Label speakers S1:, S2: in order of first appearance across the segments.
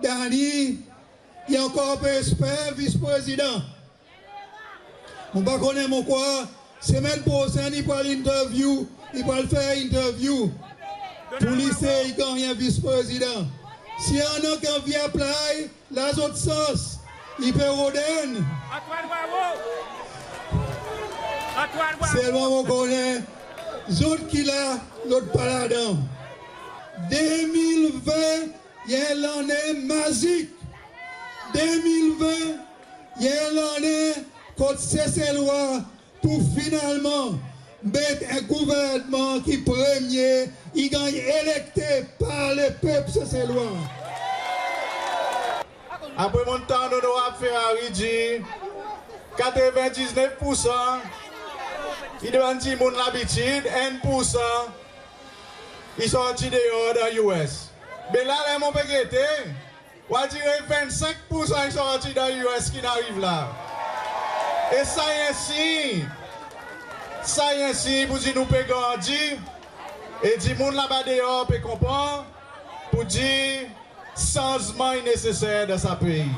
S1: Dani, il y a encore un peu d'espoir, vice-président. On ne connaît pas quoi. Semaine prochaine, il va l'interview, il va faire interview. Pour lycée, il gagne un vice-président. Si on a qu'un vient apply, la autre sauce, il peut roden. Seulement on connaît, autres qui l'a, l'autre pas là-dedans. 2020, il y a l'année magique. 2020, il y a l'année contre ces lois pour finalement mettre un gouvernement qui premier, il gagne électé par le peuple, ces lois.
S2: Après mon temps, nous avons fait à Rigi, 99%, ils doivent dire mon l'habitude, 1%, ils sont sortis dehors de l'US. Mais là, les mon pégueté, on va dire 25% ils sont sortis de l'US qui n'arrivent là. Et ça y est ainsi, pour dire nous pouvons grandir, et dire mon là-bas dehors peut comprendre, pour dire changement est nécessaire dans sa pays.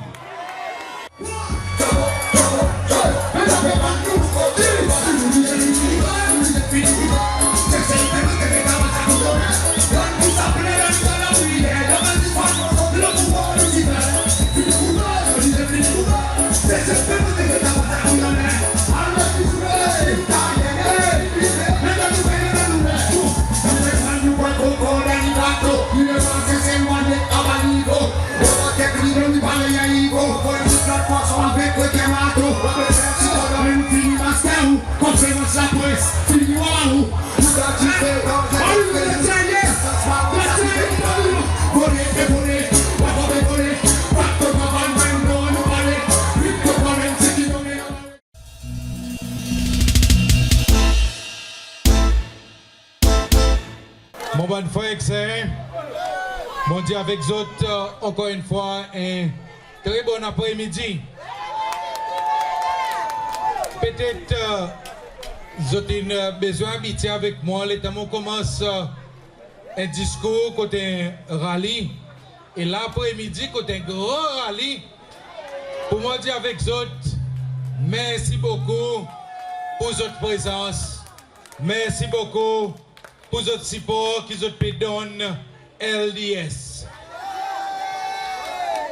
S3: Mon bon frère, c'est mon Dieu avec vous autres, encore une fois, un très bon après-midi. Peut-être vous avez besoin d'habiter avec moi. Le temps où commence un discours côté rallye. Et l'après-midi, côté un grand rallye. Pour moi dire avec vous autres, merci beaucoup pour votre présence. Merci beaucoup pour votre support qui vous donne LDS.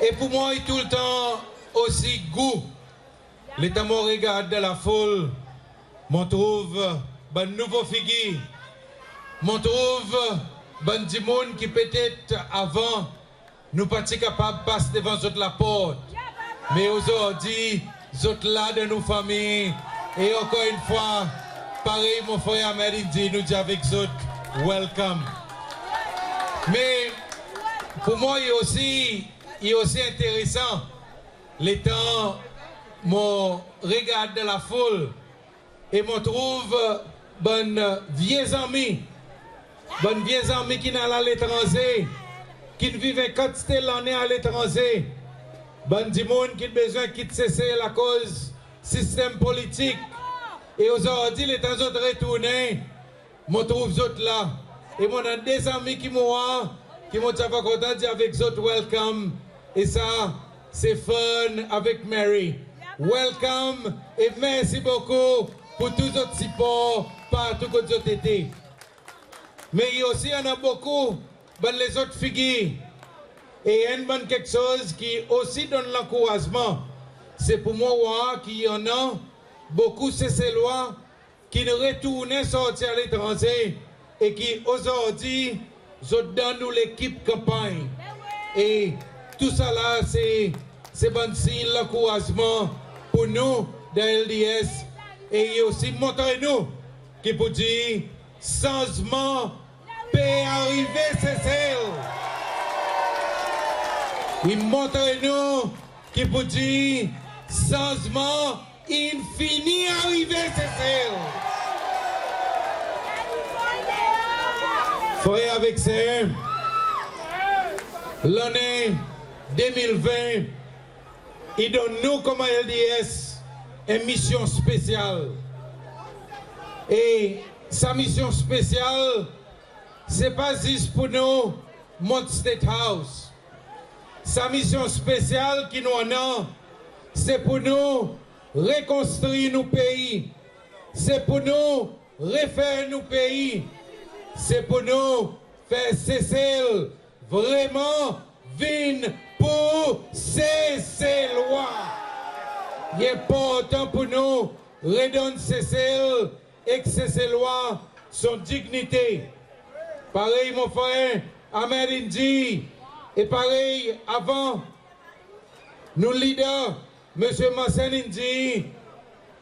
S3: Et pour moi, il tout le temps aussi goût. L'état mon regarde de la foule, m'en trouve bon nouveau figure, m'en trouve bon du monde qui peut-être avant nous pas capables de passer devant la porte. Mais aujourd'hui, vous là de nos familles. Et encore une fois, pareil, mon frère Ahmed dit, nous dit avec vous, welcome. Mais pour moi, il est aussi intéressant, les temps, mon regard de la foule, et me trouve bonne vieille amie qui n'est à l'étranger, qui ne vivait qu'à l'année à l'étranger. Bon du monde qui a besoin de cesser la cause système politique. Et aujourd'hui, les temps autres retournés, je trouve autres là. Et moi, j'ai des amis qui m'ont pas content de avec autres welcome. Et ça, c'est fun avec Mary. Welcome et merci beaucoup pour tous autres supports partout que vous avez été. Mais il y a aussi beaucoup les autres figures. Et il y a quelque chose qui aussi donne l'encouragement. C'est pour moi qu'il y en a beaucoup de ces lois qui ne retournent sortir à l'étranger et qui aujourd'hui donnent nous l'équipe campagne. Et tout ça là, c'est bon signe l'encouragement pour nous de LDS. Et il y a aussi montrez-nous qui peut dire changement peut arriver, c'est celle. Il montre-nous qui peut dire changement infini arrivé, c'est celle. Frère avec ça, l'année 2020, il donne nous comme LDS une mission spéciale. Et sa mission spéciale, c'est pas juste pour nous, Mont State House. sa mission spéciale qui nous en a, c'est pour nous reconstruire nos pays, c'est pour nous refaire nos pays, c'est pour nous faire cesser vraiment vin pour cesser loi. Il est important pour nous redonner cesser et que cesser loi son dignité. Pareil mon frère Ahmed Indi et pareil avant nous leaders M. Mansen Indi,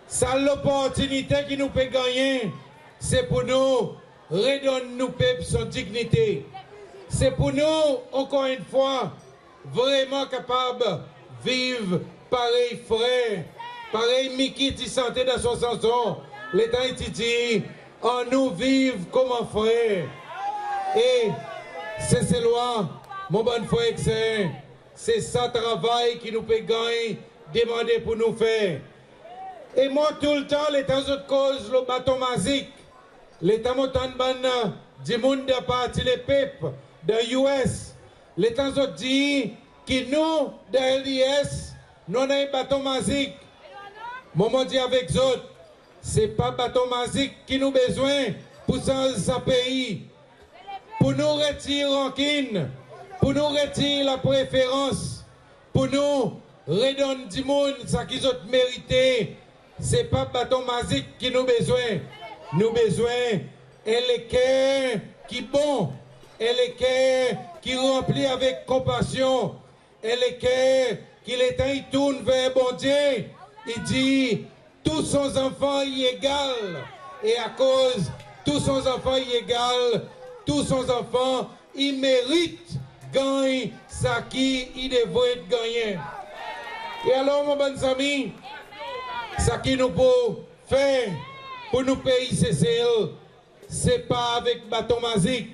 S3: ça l'opportunité qui nous peut gagner, c'est pour nous redonner nous peuple son dignité. C'est pour nous, encore une fois, vraiment capables de vivre pareil frère, pareil Miki qui santé dans son chanson. L'État dit, en nous vivre comme un frère. Et c'est ces lois, mon bon frère, c'est ça travail qui nous peut gagner, demander pour nous faire. Et moi, tout le temps, l'État autre cause, le bâton magique, l'État montant du monde de parti les peuples de l'US, l'État autre dit que nous, de LDS, nous avons un bâton magique. Moi, dit avec autres, c'est pas bâton magique qui nous besoin pour ce pays. Pour nous retirer rancune, pour nous retirer la préférence, pour nous redonner du monde ce qu'ils ont mérité. C'est pas bâton magique qui nous besoin. Nous besoin un cœur qui bon, un cœur qui remplit avec compassion, un cœur qui l'éteint, il tourne vers bon Dieu. Il dit tous son enfants y égal et à cause tous son enfants y égal. Tous son enfants, ils méritent gagner ça qui il devrait gagner. Et alors, mon bon ami, ça qui nous peut faire pour nous payer c'est pas avec bâton magique,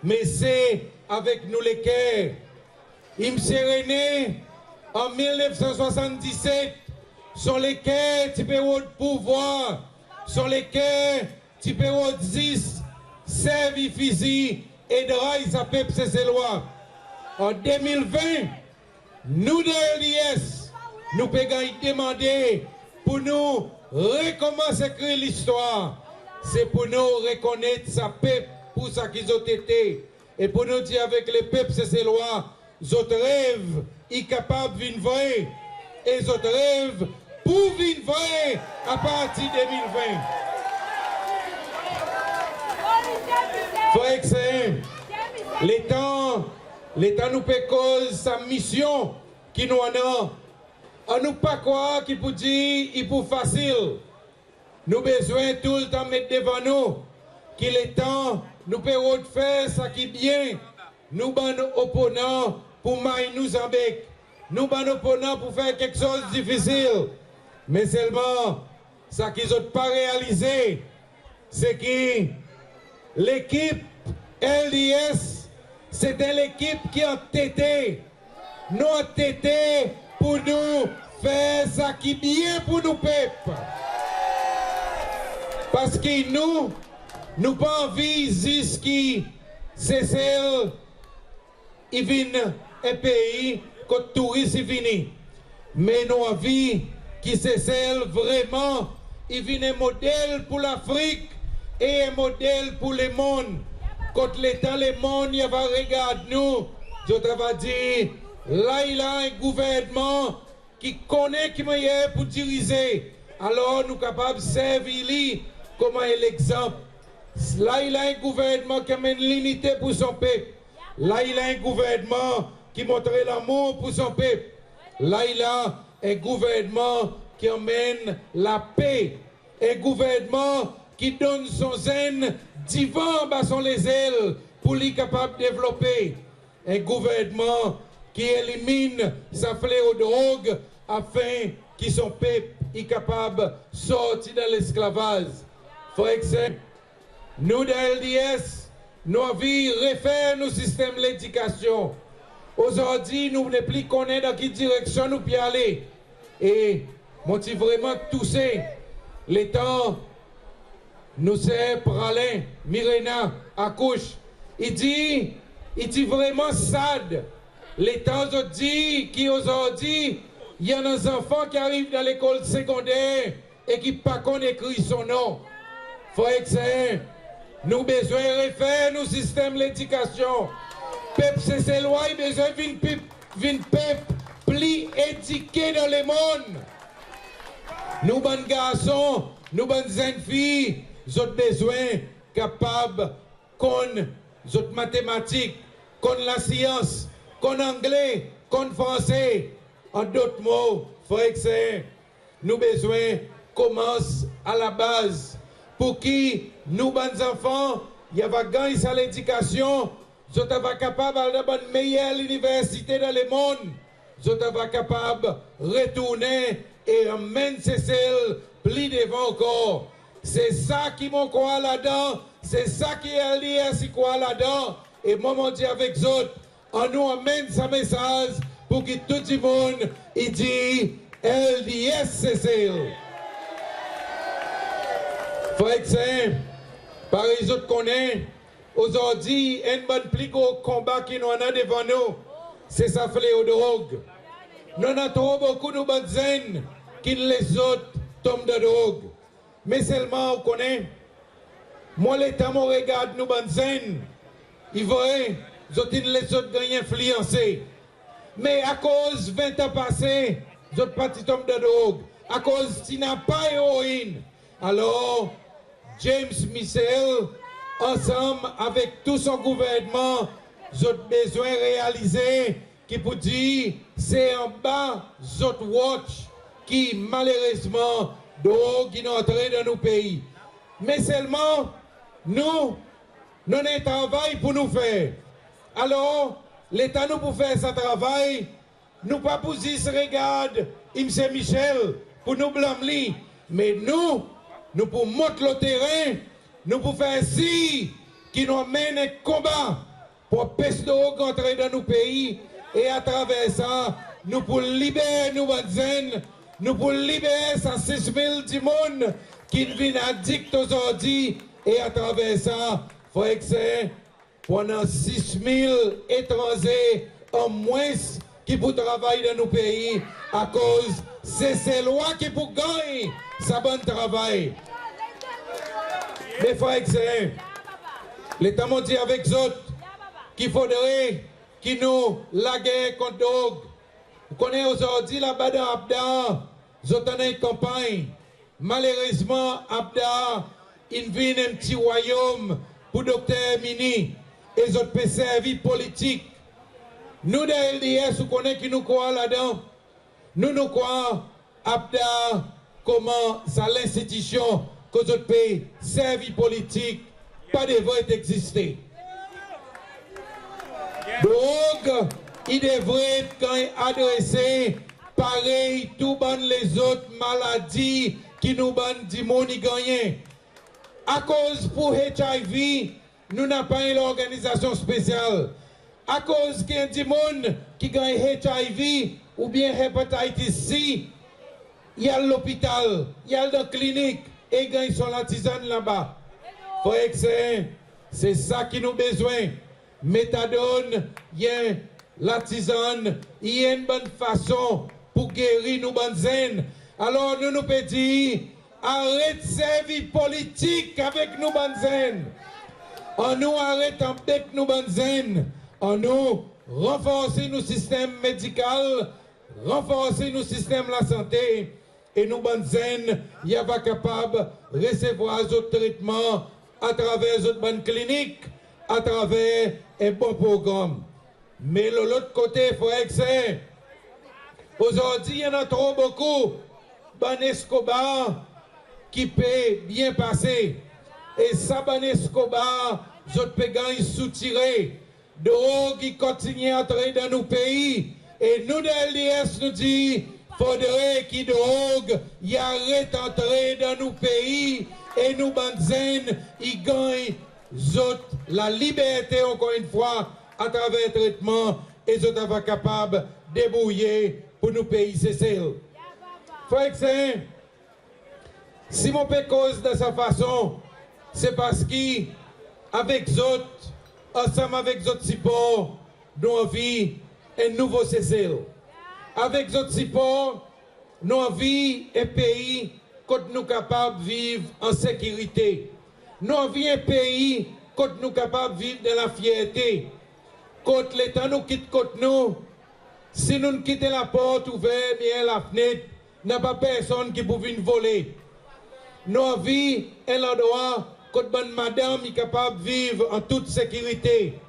S3: mais c'est avec nous les cœurs. Il me s'est né en 1977, sont les cœurs qui peuvent de pouvoir, sont les cœurs qui peuvent 10. Servi physique et de rails à peuple ces lois. En 2020, nous de LDS, nous pouvons demander pour nous recommencer à écrire l'histoire. C'est pour nous reconnaître sa peuple pour ça qu'ils ont été. Et pour nous dire avec les peuples ces lois, les autres rêves, ils sont capables de vivre vrai. Et les autres rêves pour vivre vrai à partir de 2020. Frère excellent, l'État nous peut cause sa mission qui nous en a. On nous pas croire qu'il peut dire il peut facile. Nous besoin tout le temps mettre devant nous qu'il est temps nous peut faire ça qui est bien. Nous ban opposants pour mailler nous en bec. Nous ban opposants pour faire quelque chose de difficile. Mais seulement ça qu'ils n'ont pas réalisé, c'est que l'équipe LDS, c'était l'équipe qui a tété. Nous a tété pour nous faire ça qui est bien pour nous peuples. Parce que nous pas envie jusqu'à c'est celle qui vient un pays que touristes viennent. Mais nous envie qui c'est celle vraiment qui vient un modèle pour l'Afrique et un modèle pour le monde. Quand l'État, le monde, il va regarder nous, je va dire, là il a un gouvernement qui connaît qui est pour diriger. Alors nous sommes capables de servir comme l'exemple. Là il a un gouvernement qui amène l'unité pour son peuple. Là il a un gouvernement qui montre l'amour pour son peuple. Là il a un gouvernement qui amène la paix. Un gouvernement qui donne son zen divin sur les ailes pour lui capable de développer. Un gouvernement qui élimine sa fléau de drogue afin que son peuple est capable de sortir de l'esclavage. Frère, nous de LDS, nous avons refaire nos systèmes d'éducation. Aujourd'hui, nous ne plus connaître dans quelle direction nous pouvons aller. Et moi, je vraiment touché. Les temps, nous sommes Pralin, Mirena, accouche. Il dit vraiment sad L'État dit qu'aujourd'hui, il y a des enfants qui arrivent dans l'école secondaire et qui ne pas écrire son nom. Faut que nous avons besoin de refaire nos systèmes d'éducation. Peuple, c'est loi, il a besoin d'un peuple plus éduqué dans le monde. Nous, bonnes garçons, nous, bonnes jeunes filles, nous avons besoin capables qu'on autres mathématiques, qu'on la science, qu'on anglais, qu'on français. En d'autres mots, faut que nous besoin commence à la base pour qui nous, bonnes enfants, il y a gagné à l'éducation, nous sommes capables d'avoir une meilleure université dans le monde, nous sommes capables de retourner et emmener ces celles plus devant encore. C'est ça qui m'ont croit là-dedans, c'est ça qui est lié à ce quoi là-dedans. Et moi, mon Dieu, avec les autres, on nous amène ce message pour que tout le monde il dit LDS, c'est celle. Faut que par les autres connaissent, aujourd'hui, un bon plus gros combat qui nous a devant nous, c'est ça fléau de drogue. Nous avons beaucoup de bonnes zen qui les autres tombent de drogue. Mais seulement on connaît, moi l'État me regarde nous bonnes zen, ils voient, les autres gagnent influencés. Mais à cause 20 ans passés, les autres partis tombent de drogue. À cause qu'il n'a pas héroïne. Alors, James Michel, ensemble avec tout son gouvernement, j'ai besoin de réaliser qui peut dire c'est en bas notre watch qui malheureusement drogue est entré dans nos pays. Mais seulement nous avons un travail pour nous faire. Alors, l'État nous pour faire ce travail, nous pas pour dire regarde, M. Michel, pour nous blâmer, mais nous pour monter le terrain, nous pour faire ainsi qui nous mène un combat pour pêcher de rentrer dans nos pays et à travers ça, nous pour libérer nos voisins, nous pour libérer ces 6 000 du monde qui viennent addicts aujourd'hui et à travers ça, il faut que pendant 6 000 étrangers en moins qui pour travailler dans nos pays à cause c'est ces lois qui pour gagner ça bon travail. Mais frères et sœurs, l'État m'a dit avec eux qu'il faudrait qu'ils nous la guerre contre drogue. Vous connaissez aujourd'hui là-bas dans Abda, ils ont une campagne. Malheureusement, Abda, il vient un petit royaume pour Dr. Mini et ils ont fait servir politique. Nous, dans LDS, vous connaissez qui nous croient là-dedans. Nous croyons Abda, comment ça l'institution que vous avez servir politique, pas devrait exister. Donc, il devrait être quand adressé pareil tout ban les autres maladies qui nous bandent du monde gagné. À cause pour HIV, nous n'avons pas une organisation spéciale. À cause qu'il y a du monde qui gagne HIV ou bien hépatite C, il y a l'hôpital, il y a la clinique et il gagne son tisane là-bas. C'est ça qui nous a besoin. Méthadone, il y a la tisane, il y a une bonne façon pour guérir nos bonnes zen. Alors nous nous pouvons dire, arrête de servir politique avec nos bonnes zen. On nous arrête avec nos bonnes zen. On nous renforcer nos systèmes médicaux, renforcer nos systèmes de la santé. Et nous, bonnes zen, il y a pas capable de recevoir d'autres traitements à travers d'autres bonnes cliniques, à travers un bon programme. Mais de l'autre côté, il faut que aujourd'hui, il y en a trop beaucoup. Ban Escobar qui peut bien passer. Et ça, Ban Escobar, d'autres pégans, ils soutirent. Drogue qui continue à entrer dans nos pays. Et nous, de LDS, nous disons, faudrait qu'il drogue, il arrête d'entrer dans nos pays et nous, banzen, ils gagnent la liberté, encore une fois, à travers le traitement et ils sont capables de débrouiller pour nos pays, c'est ça. Frère, si mon père cause de sa façon, c'est parce qu'avec autres, ensemble avec les autres supports, nous avons envie un nouveau cessez. Avec notre support, nous avons un pays que nous sommes capables de vivre en sécurité. Nous avons un pays que nous sommes capables de vivre de la fierté. Quand l'État nous quitte côté nous, si nous quittons la porte ouverte et la fenêtre, il n'y a pas personne qui peut venir voler. Nous avons un endroit que madame est capable de vivre en toute sécurité.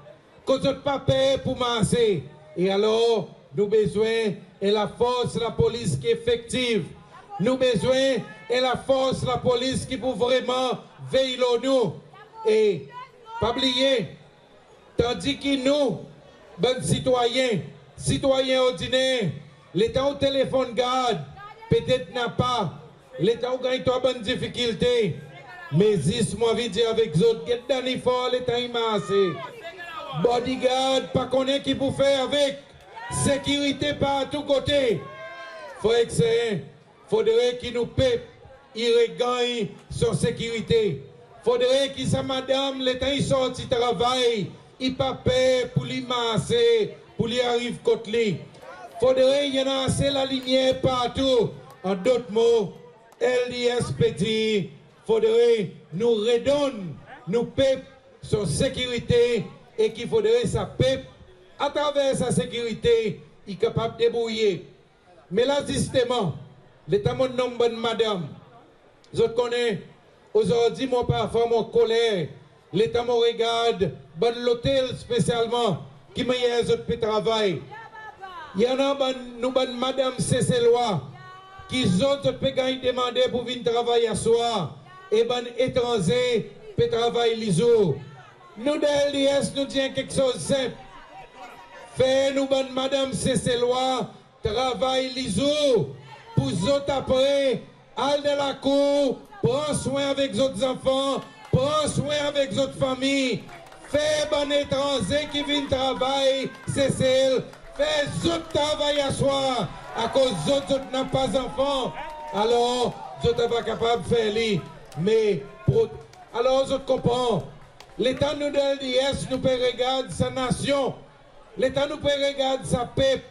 S3: Que nous pas payé pour masser. Et alors, nous avons besoin de la force, la police qui est effective. Nous avons besoin de la force, la police qui peut vraiment veiller sur nous. Et, pas oublier, tandis que nous, ben citoyens ordinaires, l'État au téléphone garde, peut-être n'a pas, l'État au gagne toi bonne difficulté. Mais dis moi vite dire avec les autres, get d'année fort, l'État y massé. Bodyguard, pas connaître qui pour faire avec. Sécurité par à tous côtés. Faut que c'est, faudrait qu'il nous paie, il regagne son sécurité. Faudrait qu'il sa madame, l'État y sorti travail, il pas paie pour lui masser, pour lui arriver côté lui. Faudrait y en a assez la lumière partout. En d'autres mots, LDS petit, faudrait nous redonner, nous paie son sécurité et qu'il faudrait sa paix à travers sa sécurité, il est capable de débrouiller. Mais là, justement, l'État mon nom bonne madame. Je connais aujourd'hui mon parfois mon colère. L'État me regarde, bon l'hôtel spécialement, qui m'a y autres peu travail. Il y en a nous bonne madame Cécélois, qui autres peut demander pour venir travailler à soir. Et bon étranger peut travailler les jours. Nous de LDS nous disons quelque chose de simple. Fais-nous bonne madame Cécélois, travaille les jours. Pour autres après, allez de la cour, prends soin avec les autres enfants, prends soin avec les autres familles. Fais bon étranger qui vient travailler, Cécile. Fais autres travail à soir. À cause d'autres n'ont pas d'enfants. Alors, d'autres pas capable de faire les. Mais, alors, je comprends. L'État nous de LDS nous peut regarder sa nation. L'État nous peut regarder sa peuple.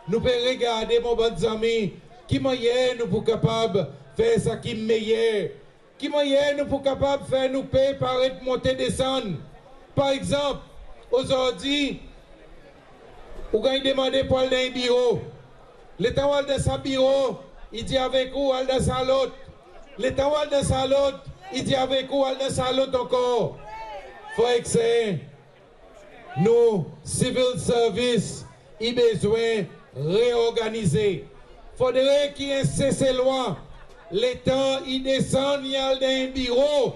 S3: Nous peut regarder, mon bon ami, qui moyen nous pour capable de faire ça qui est meilleur. Qui moyen nous pour capable de faire nous payer par être monter descendre. Par exemple, aujourd'hui, vous avez demandé pour aller dans un bureau. L'État va dans sa bureau, il dit avec vous, aller dans sa l'autre. L'État va dans sa l'autre, il dit avec vous, aller dans sa l'autre encore. Faut que c'est nous, civil service, il besoin réorganiser. Faudrait qu'il y ait un cessez-loi. L'État, il descend, il y a dans un bureau,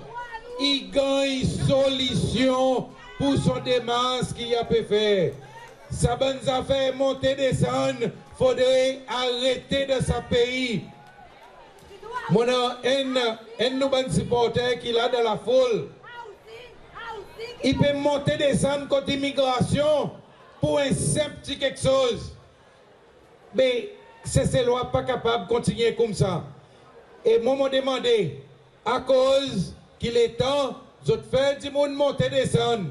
S3: il gagne solution pour son démarche qu'il a pu faire. Sa bonne affaire monter, descendre, faudrait arrêter de sa pays. Mon un nous bon supporter qu'il a dans la foule. Il peut monter, descendre contre l'immigration pour un simple petit quelque chose. Mais ces lois pas capable de continuer comme ça. Et moi, je me demandé, à cause qu'il est temps, je fais du monde monter, descendre.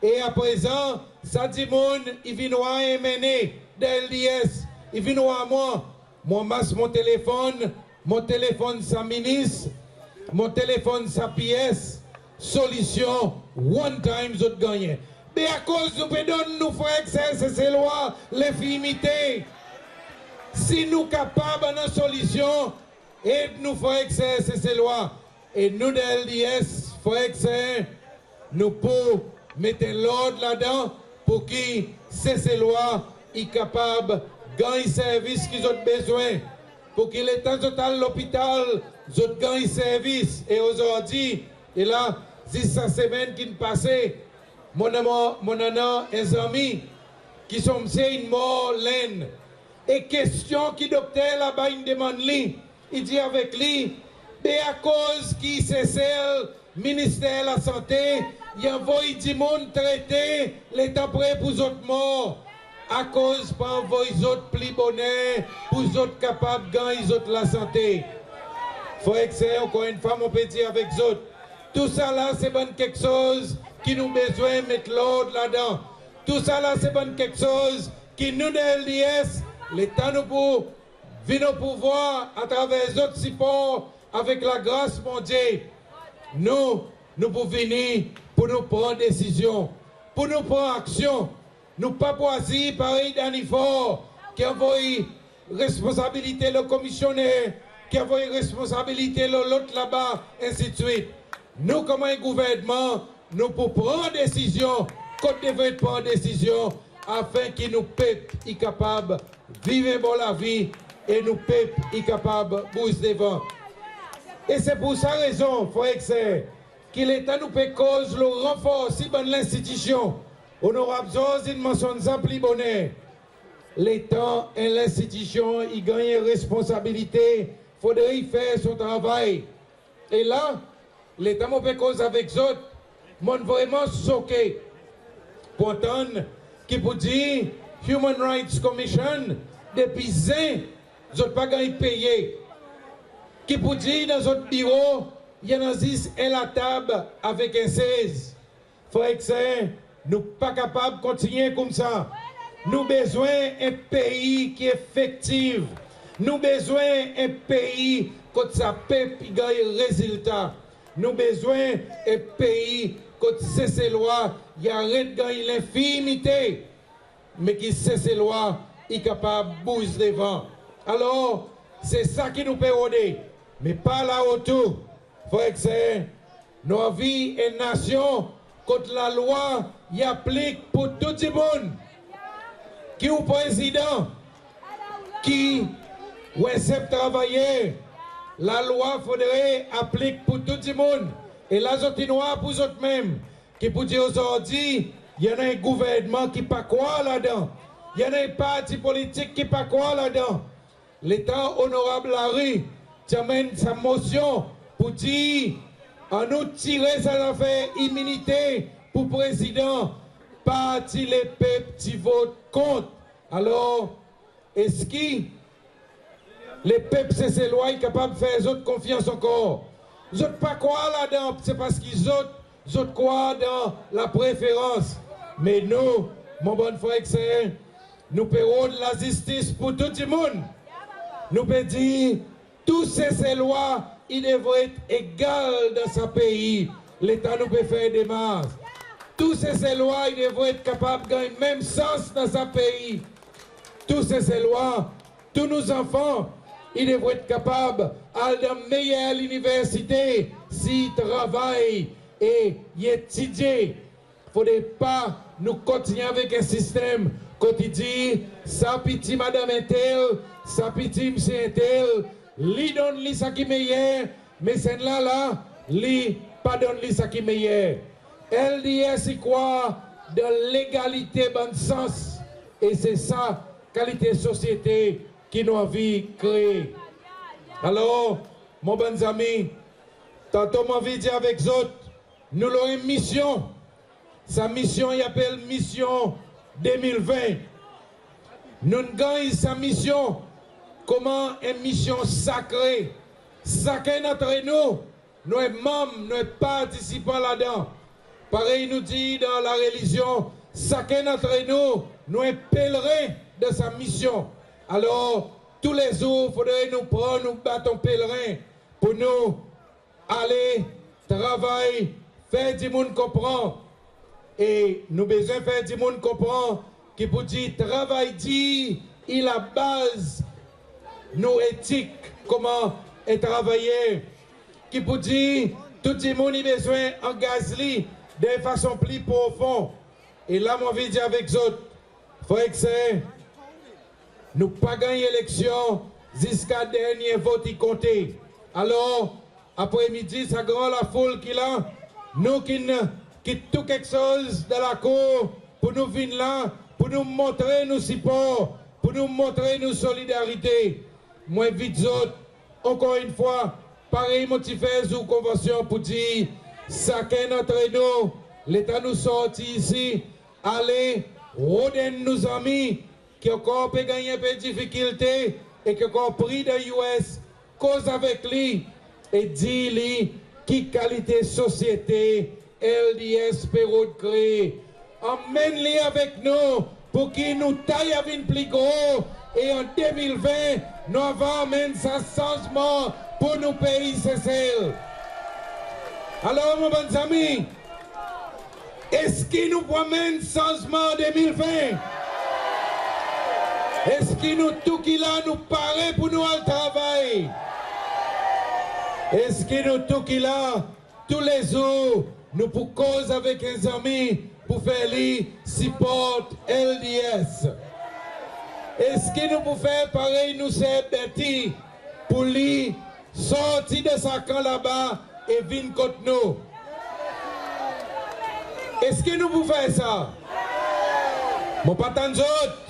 S3: Et à présent, ça dit monde, il vient à mener de LDS. Il vient à moi. Moi, masse mon téléphone, sa ministre, mon téléphone, sa pièce. Solution, one time, je gagne. Mais à cause nous donner nous frères, c'est loi, l'infimité. Si nous capables de solution, aide-nous frères, c'est loi. Et nous de LDS, frères, nous pouvons mettre l'ordre là-dedans pour que ces lois soient capables de gagner service qu'ils ont besoin. Pour que l'État total l'hôpital, ils gagnent service. Et aujourd'hui, et là, si sa semaine qui passe, mon nana, un ami, qui sont une mort laine. Et question qui docteur là-bas, il demande lui, il dit avec lui, mais à cause qui c'est celle, ministère de la Santé, il envoie du monde traité, l'État prêt pour les autres morts. À cause pas envoyer les autres plus bonheur, pour les autres capables de gagner les autres la santé. Faut que c'est encore une fois, mon petit avec les autres. Tout ça là, c'est bon quelque chose qui nous besoin de mettre l'ordre là-dedans. Tout ça là, c'est bon quelque chose qui nous de LDS, l'État nous pour venir au pouvoir à travers les autres supports avec la grâce mondiale. Nous pouvons venir pour nous prendre décision, pour nous prendre action. Nous pas choisir pareil d'Anifor qui envoie responsabilité le commissionnaire, qui envoie responsabilité l'autre là-bas, ainsi de suite. Nous, comme un gouvernement, nous pouvons prendre décision, qu'on devrait prendre décision, afin que nous peuple y capable de vivre bon la vie et nous peuple y capable de bouger devant. Et c'est pour sa raison, frère, que l'État nous peut cause le renforcer de l'institution. Honorable Josine mentionne ça plus bonheur. L'État et l'institution, ils gagnent responsabilité. Il faudrait y faire son travail. Et là, l'État m'a fait cause avec eux. Moi, vraiment choqué. Pour entendre qui peut dire Human Rights Commission, depuis 1 ans, ils n'ont pas gagné payé. Qui peut dire dans notre bureau, il y en a 10 à la table avec un 16. Frère, nous ne sommes pas capables de continuer comme ça. Nous avons besoin d'un pays qui est effectif. Nous avons besoin d'un pays qui sa peuple gagne résultat. Nous avons besoin d'un pays qui cesse les lois, il arrête de gagner l'infimité, mais qui cesse les lois, il est capable de bouger devant. Alors, c'est ça qui nous peut aider. Mais pas là autour. Frère, nos vies et nations, contre la loi, il applique pour tout le monde. Qui est le président, qui accepte travailler, la loi faudrait appliquer pour tout le monde. Et la noire pour eux mêmes, qui pour dire aujourd'hui, il y en a un gouvernement qui ne pas quoi là-dedans. Il y en a un parti politique qui ne pas quoi là-dedans. L'État honorable Larry, tu amènes sa motion pour dire, en nous tirer sa affaire immunité pour le président, parti les peuples qui votent contre. Alors, est-ce que les peuples, c'est ces lois, sont capables de faire les autres confiance encore? Ils n'ont pas quoi là-dedans, c'est parce qu'ils ont quoi dans la préférence. Mais nous, mon bon frère, nous paierons de la justice pour tout le monde. Nous pouvons dire, tous ces lois, ils devraient être égales dans ce pays. L'État nous peut faire des marges. Tous ces lois, ils devraient être capables de gagner le même sens dans ce pays. Tous ces lois, tous nos enfants, ils devraient être capables d'aller dans la meilleure université s'ils travaillent et étudient. Il ne faudrait pas nous continuer avec un système quotidien, ça petit madame Intel, ça petit monsieur Intel, lui donne lui ça qui est meilleur, mais c'est là, lui pas donne lui ça qui est meilleur. LDS c'est quoi? De l'égalité bon sens. Et c'est ça, qualité société qui nous envie de créer. Alors, mon bon ami, tantôt m'a envie de dire avec autres, nous avons une mission. Sa mission, il appelle mission 2020. Nous gagnons sa mission. Comment une mission sacrée? Sacrée d'entre nous. Nous sommes membres, nous sommes participants là-dedans. Pareil, nous dit dans la religion, chacun d'entre nous, nous sommes pèlerins de sa mission. Alors, tous les jours, il faudrait nous prendre, nous battons pèlerins pour nous aller travailler, faire du monde comprendre. Et nous avons besoin de faire du monde comprendre qui pour dire travail dit, il a base, nos éthiques, comment est travailler. Qui pour dire tout le monde a besoin d'engager de façon plus profonde. Et là, moi, je vais dire avec autres, frère, nous n'avons pas gagné l'élection jusqu'à dernier vote y compter. Alors, après-midi, ça grand la foule qui là, nous qui tout quelque chose de la cour pour nous venir là, pour nous montrer nos supports, pour nous montrer nos solidarités. Moi, vite autres, encore une fois, pareil, motivé sous convention pour dire, chacun d'entre nous, l'État nous sortit ici, allez, rodez nos amis, qui ont encore pu gagner un peu de difficulté et qui ont encore pris de US, cause avec lui et dit-lui qui qualité société LDS peut créer. Emmène-les avec nous pour qu'il nous taille avec une plus gros. Et en 2020, nous avons amené ce changement pour nos pays, c'est celle. Alors, mon bon ami, est-ce qu'il nous promène changement en 2020? Est-ce qu'il nous tout qui là nous paraît pour nous al travail? Est-ce qu'il nous tout qui là tous les jours nous pour cause avec un ami pour faire les support LDS? Est-ce qu'il nous pour faire pareil nous c'est Betty pour lui sortir de sa camp là-bas et venir contre nous? Est-ce que nous pouvons faire ça? Mon patan d'autres.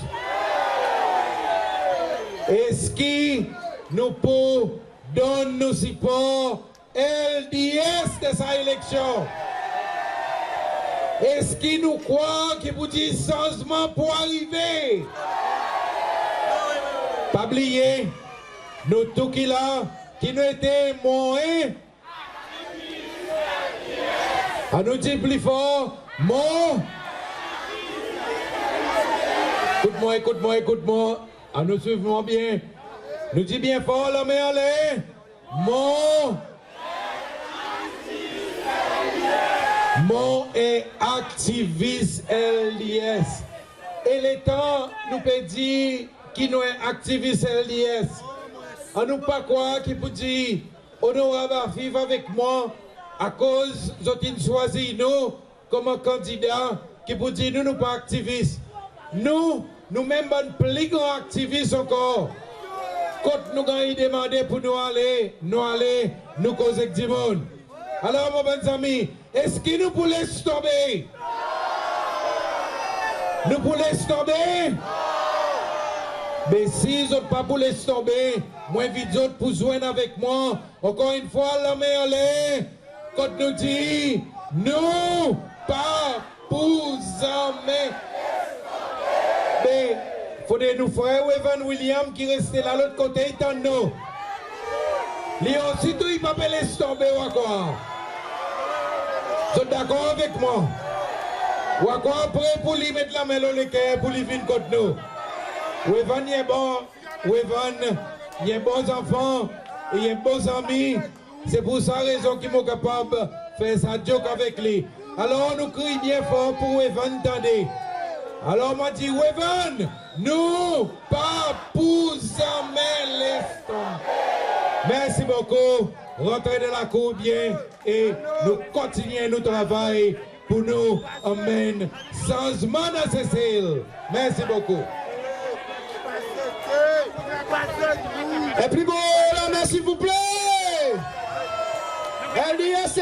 S3: Est-ce que nous pouvons donner nos support LDS de sa élection? Est-ce que nous croyons qu'il vous dit changement pour arriver? Pas oublier, nous tous qui là, qui nous étaient moins, à nous dire plus fort, mon. Écoute-moi. À nous suivons bien. Nous dis bien fort la main en l'air. Mon est activiste LDS. Et les temps nous peut dire qui nous est activiste LDS. À nous pas quoi qui peut dire honorable à vivre avec moi à cause d'ont choisi nous comme un candidat qui peut dire nous pas activistes. Nous-mêmes, plus grands activistes encore. Quand nous avons demandé pour nous aller, nous causer avec du monde. Alors, mon bon ami, est-ce que nous pouvons laisser tomber? Nous pouvons laisser tomber? Mais si nous ne pouvons pas laisser tomber, moi, j'invite autres pour joindre avec moi. Encore une fois, la main en l'air. Quand nous dit, nous, pas pour jamais. Mais il faudrait nous faire Evan William qui restait là l'autre côté, il t'en nous. Lui aussi, il va pas laisser tomber ou quoi? Vous êtes d'accord avec moi? Ou quoi après pour lui mettre la main dans le cœur pour lui venir contre nous? Evan, il est bon. Evan, il est bon enfant. Il est bon ami. C'est pour ça raison qu'il est capable de faire sa joke avec lui. Alors nous crions bien fort pour Evan, attendez. Alors moi dis Evan, nous pas pour jamais laisser tomber. Merci beaucoup. Rentrez dans la cour bien et nous continuons notre travail pour nous amener changement dans ces îles. Merci beaucoup.
S4: Et puis bon, la main s'il vous plaît. LDS,